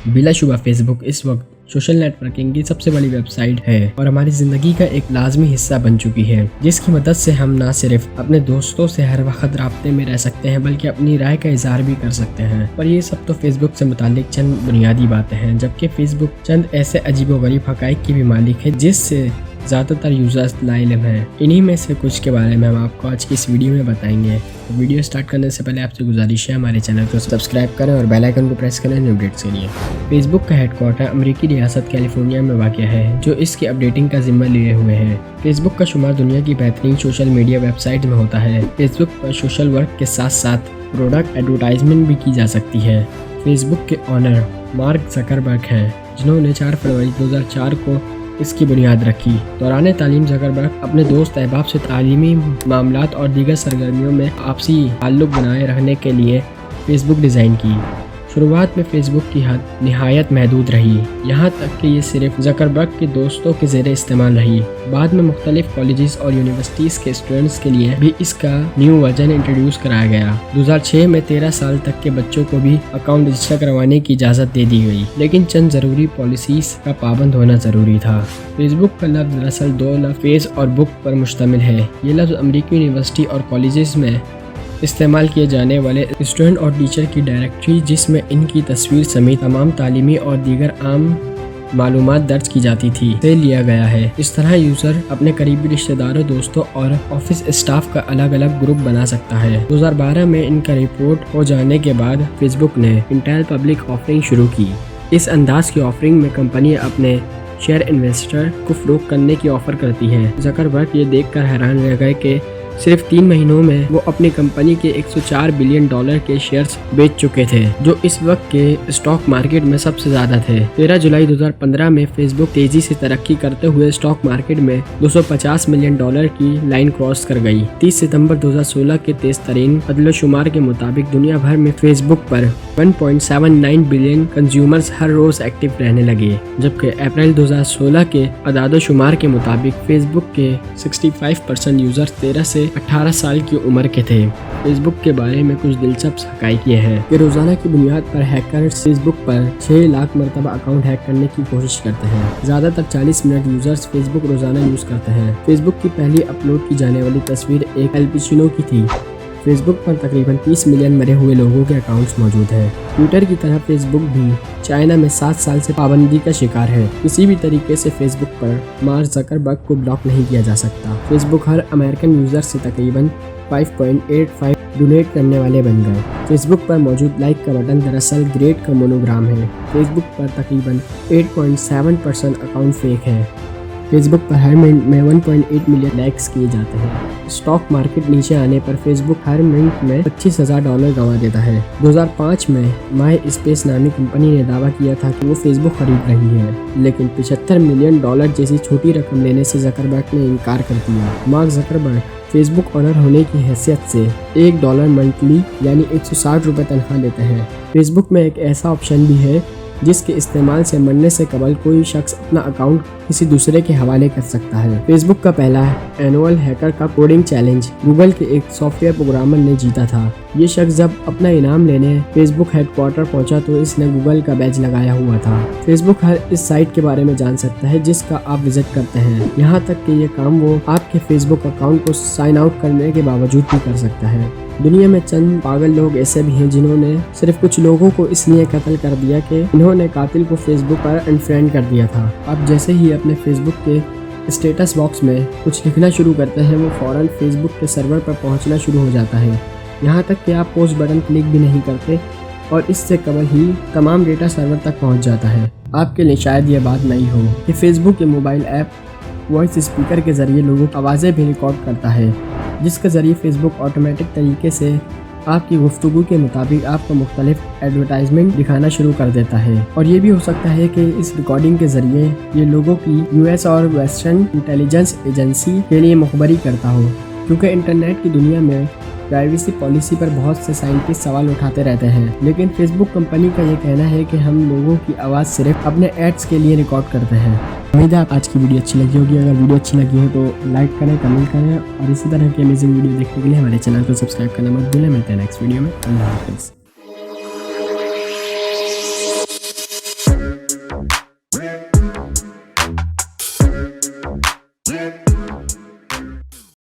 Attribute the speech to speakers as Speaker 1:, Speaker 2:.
Speaker 1: بلا شبہ فیس بک اس وقت سوشل نیٹ ورکنگ کی سب سے بڑی ویب سائٹ ہے اور ہماری زندگی کا ایک لازمی حصہ بن چکی ہے، جس کی مدد سے ہم نہ صرف اپنے دوستوں سے ہر وقت رابطے میں رہ سکتے ہیں بلکہ اپنی رائے کا اظہار بھی کر سکتے ہیں۔ پر یہ سب تو فیس بک سے متعلق چند بنیادی باتیں ہیں، جبکہ فیس بک چند ایسے عجیب و غریب حقائق کی بھی مالک ہے جس سے زیادہ تر یوزرز لا علم ہیں۔ انہی میں سے کچھ کے بارے میں ہم آپ کو آج کی اس ویڈیو میں بتائیں گے۔ ویڈیو سٹارٹ کرنے سے پہلے آپ سے گزارش ہے ہمارے چینل کو سبسکرائب کریں اور بیل آئیکن کو پریس کریں نیو اپڈیٹس کے لیے۔ فیس بک کا ہیڈ کوارٹر امریکی ریاست کیلیفورنیا میں واقع ہے، جو اس کی اپڈیٹنگ کا ذمہ لیے ہوئے ہے۔ فیس بک کا شمار دنیا کی بہترین سوشل میڈیا ویب سائٹ میں ہوتا ہے۔ فیس بک پر سوشل ورک کے ساتھ ساتھ پروڈکٹ ایڈورٹائزمنٹ بھی کی جا سکتی ہے۔ فیس بک کے آنر مارک زکربرگ ہیں، جنہوں نے 4 فروری 2004 کو اس کی بنیاد رکھی۔ دوران تعلیم زکربرگ اپنے دوست احباب سے تعلیمی معاملات اور دیگر سرگرمیوں میں آپسی تعلق بنائے رکھنے کے لیے فیس بک ڈیزائن کی۔ شروعات میں فیس بک کی حد نہایت محدود رہی، یہاں تک کہ یہ صرف زکربرگ کے دوستوں کے زیر استعمال رہی۔ بعد میں مختلف کالجز اور یونیورسٹیز کے اسٹوڈنٹس کے لیے بھی اس کا نیو ورژن انٹروڈیوس کرایا گیا۔ 2006 میں 13 سال تک کے بچوں کو بھی اکاؤنٹ رجسٹر کروانے کی اجازت دے دی گئی، لیکن چند ضروری پالیسیز کا پابند ہونا ضروری تھا۔ فیس بک کا لفظ دراصل 2 لفظ فیس اور بک پر مشتمل ہے۔ یہ لفظ امریکی یونیورسٹی اور کالجز میں استعمال کیے جانے والے اسٹوڈنٹ اور ٹیچر کی ڈائریکٹری، جس میں ان کی تصویر سمیت تمام تعلیمی اور دیگر عام معلومات درج کی جاتی تھی، سے لیا گیا ہے۔ اس طرح یوزر اپنے قریبی رشتہ داروں، دوستوں اور آفس اسٹاف کا الگ الگ گروپ بنا سکتا ہے۔ 2012 میں ان کا رپورٹ ہو جانے کے بعد فیس بک نے انٹائر پبلک آفرنگ شروع کی۔ اس انداز کی آفرنگ میں کمپنی اپنے شیئر انویسٹر کو فروخت کرنے کی آفر کرتی ہے۔ زکربرگ یہ دیکھ کر حیران رہ گئے کہ صرف 3 مہینوں میں وہ اپنی کمپنی کے $104 بلین کے شیئرز بیچ چکے تھے، جو اس وقت کے اسٹاک مارکیٹ میں سب سے زیادہ تھے۔ 13 جولائی 2015 میں فیس بک تیزی سے ترقی کرتے ہوئے اسٹاک مارکیٹ میں $250 ملین کی لائن کراس کر گئی۔ 30 ستمبر 2016 کے تیز ترین عدل و شمار کے مطابق دنیا بھر میں فیس بک پر 1.79 بلین کنزیومرز ہر روز ایکٹیو رہنے لگے، جبکہ اپریل 2016 کے اعداد و شمار کے مطابق فیس بک کے 65% یوزر 13 سے 18 سال کی عمر کے تھے۔ فیس بک کے بارے میں کچھ دلچسپ حقائق یہ ہیں کہ روزانہ کی بنیاد پر ہیکرز فیس بک پر 6 لاکھ مرتبہ اکاؤنٹ ہیک کرنے کی کوشش کرتے ہیں۔ زیادہ تر 40 منٹ یوزرز فیس بک روزانہ یوز کرتے ہیں۔ فیس بک کی پہلی اپلوڈ کی جانے والی تصویر ایک الپچینو کی تھی۔ فیس بک پر تقریباً 30 ملین مرے ہوئے لوگوں کے اکاؤنٹس موجود ہیں۔ ٹویٹر کی طرح فیس بک بھی چائنا میں 7 سال سے پابندی کا شکار ہے۔ کسی بھی طریقے سے فیس بک پر مارک زکربرگ کو بلاک نہیں کیا جا سکتا۔ فیس بک ہر امریکن یوزر سے تقریباً 5.85 ڈونیٹ کرنے والے بن گئے۔ فیس بک پر موجود لائک کا بٹن دراصل گریٹ کا مونوگرام ہے۔ فیس بک پر تقریباً 8.7% اکاؤنٹ فیک ہے۔ فیس بک پر ہر منٹ میں 1.8 ملین لائکس کیے جاتے ہیں۔ اسٹاک مارکیٹ نیچے آنے پر فیس بک ہر منٹ میں $25,000 گنوا دیتا ہے۔ 2005 میں مائی اسپیس نامی کمپنی نے دعویٰ کیا تھا کہ وہ فیس بک خرید رہی ہے، لیکن $75 ملین جیسی چھوٹی رقم لینے سے زکربرگ نے انکار کر دیا۔ مارک زکربرگ فیس بک آنر ہونے کی حیثیت سے $1 منتھلی یعنی $160 تنخواہ لیتے ہیں۔ فیس بک میں ایک ایسا آپشن بھی ہے جس کے استعمال سے مرنے سے قبل کوئی شخص اپنا اکاؤنٹ کسی دوسرے کے حوالے کر سکتا ہے۔ فیس بک کا پہلا اینول ہیکر کا کوڈنگ چیلنج گوگل کے ایک سافٹ ویئر پروگرامر نے جیتا تھا۔ یہ شخص جب اپنا انعام لینے فیس بک ہیڈ کوارٹر پہنچا تو اس نے گوگل کا بیج لگایا ہوا تھا۔ فیس بک ہر اس سائٹ کے بارے میں جان سکتا ہے جس کا آپ وزٹ کرتے ہیں، یہاں تک کہ یہ کام وہ آپ کے فیس بک اکاؤنٹ کو سائن آؤٹ کرنے کے باوجود بھی کر سکتا ہے۔ دنیا میں چند پاگل لوگ ایسے بھی ہیں جنہوں نے صرف کچھ لوگوں کو اس لیے قتل کر دیا کہ انہوں نے قاتل کو فیس بک پر انفرینڈ کر دیا تھا۔ اب جیسے ہی اپنے فیس بک کے اسٹیٹس باکس میں کچھ لکھنا شروع کرتے ہیں، وہ فوراً فیس بک کے سرور پر پہنچنا شروع ہو جاتا ہے، یہاں تک کہ آپ پوسٹ بٹن کلک بھی نہیں کرتے اور اس سے قبل ہی تمام ڈیٹا سرور تک پہنچ جاتا ہے۔ آپ کے لیے شاید یہ بات نہیں ہو کہ فیس بک کے موبائل ایپ وائس اسپیکر کے ذریعے لوگوں کی آوازیں بھی ریکارڈ کرتا ہے، جس کے ذریعے فیس بک آٹومیٹک طریقے سے آپ کی گفتگو کے مطابق آپ کو مختلف ایڈورٹائزمنٹ دکھانا شروع کر دیتا ہے۔ اور یہ بھی ہو سکتا ہے کہ اس ریکارڈنگ کے ذریعے یہ لوگوں کی US اور ویسٹرن انٹیلیجنس ایجنسی کے لیے مخبری کرتا ہو، کیونکہ انٹرنیٹ کی دنیا میں پرائیویسی پالیسی پر بہت سے سائنٹسٹ سوال اٹھاتے رہتے ہیں، لیکن فیس بک کمپنی کا یہ کہنا ہے کہ ہم لوگوں کی آواز صرف اپنے ایڈز کے لیے ریکارڈ کرتے ہیں۔ امید ہے آپ آج کی ویڈیو اچھی لگی ہوگی۔ اگر ویڈیو اچھی لگی ہو تو لائک کریں، کمنٹ کریں اور اسی طرح کی امیزنگ ویڈیو دیکھنے کے لیے ہمارے چینل کو سبسکرائب کرنا مت بھولیں۔ ملتے ہیں نیکسٹ ویڈیو میں۔ اللہ حافظ۔
Speaker 2: it.